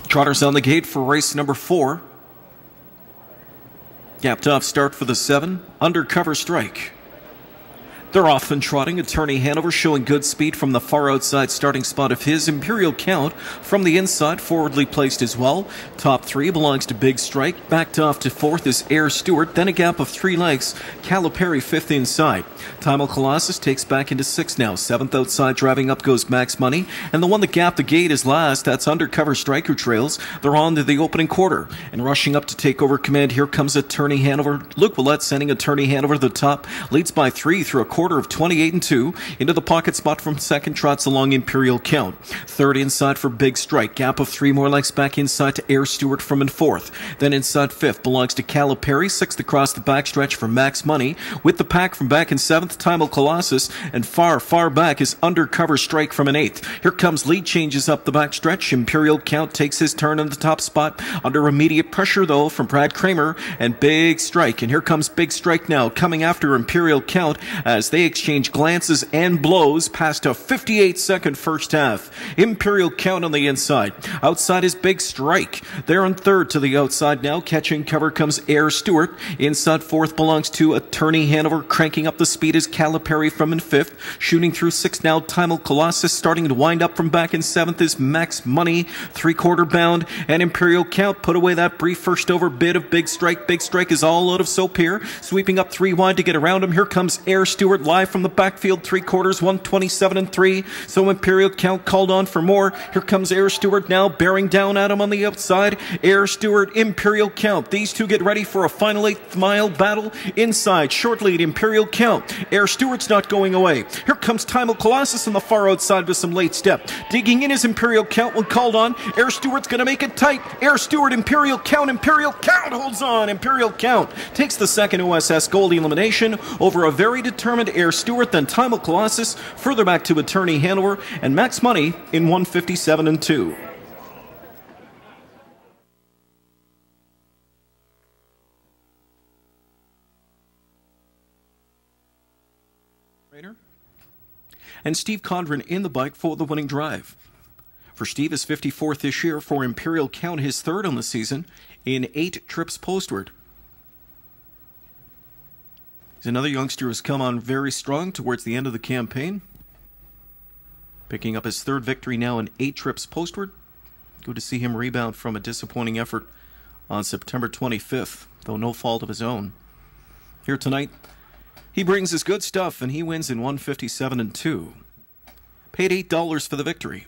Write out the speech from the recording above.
Trotters on the gate for race number 4. Gapped off start for the 7. Undercover strike. They're off and trotting. Attorney Hanover showing good speed from the far outside starting spot of his. Imperial Count from the inside, forwardly placed as well. Top 3 belongs to Big Strike. Backed off to 4th is Air Stewart. Then a gap of 3 lengths. Calipari 5th inside. Tymal Colossus takes back into 6th now. 7th outside, driving up goes Max Money. And the one that gapped the gate is last. That's Undercover Strike, who trails. They're on to the opening quarter. And rushing up to take over command, here comes Attorney Hanover. Luke Willett sending Attorney Hanover to the top. Leads by 3 through a quarter of 28 and 2. Into the pocket spot from 2nd, trots along Imperial Count. 3rd inside for Big Strike. Gap of 3 more lengths back inside to Air Stewart from in 4th. Then inside 5th belongs to Calipari. 6th across the backstretch for Max Money. With the pack from back in 7th, Tymal Colossus. And far, far back is Undercover Strike from an 8th. Here comes lead changes up the backstretch. Imperial Count takes his turn in the top spot. Under immediate pressure, though, from Brad Kramer and Big Strike. And here comes Big Strike now, coming after Imperial Count as they exchange glances and blows past a 58-second first half. Imperial Count on the inside. Outside is Big Strike. They're on 3rd to the outside now. Catching cover comes Air Stewart. Inside 4th belongs to Attorney Hanover. Cranking up the speed is Calipari from in 5th. Shooting through 6th now, Tymal Colossus. Starting to wind up from back in 7th is Max Money. 3/4 bound. And Imperial Count put away that brief first over bid of Big Strike. Big Strike is all out of soap here. Sweeping up 3 wide to get around him. Here comes Air Stewart live from the backfield, 3/4, 127 and 3. So Imperial Count called on for more. Here comes Air Stewart now, bearing down at him on the outside. Air Stewart, Imperial Count. These two get ready for a final 8th mile battle. Inside, short lead, Imperial Count. Air Stewart's not going away. Here comes Tymal Colossus on the far outside with some late step. Digging in is Imperial Count when called on. Air Stewart's going to make it tight. Air Stewart, Imperial Count. Imperial Count holds on. Imperial Count takes the 2nd OSS gold elimination over a very determined Air Stewart. Then Tymal Colossus further back to Attorney Hanover and Max Money in 157 and 2. And Steve Condren in the bike for the winning drive. For Steve, his 54th this year. For Imperial Count, his 3rd on the season in 8 trips postward. He's another youngster who's come on very strong towards the end of the campaign. Picking up his 3rd victory now in 8 trips postward. Good to see him rebound from a disappointing effort on September 25th, though no fault of his own. Here tonight, he brings his good stuff and he wins in 157 and 2. Paid $8 for the victory.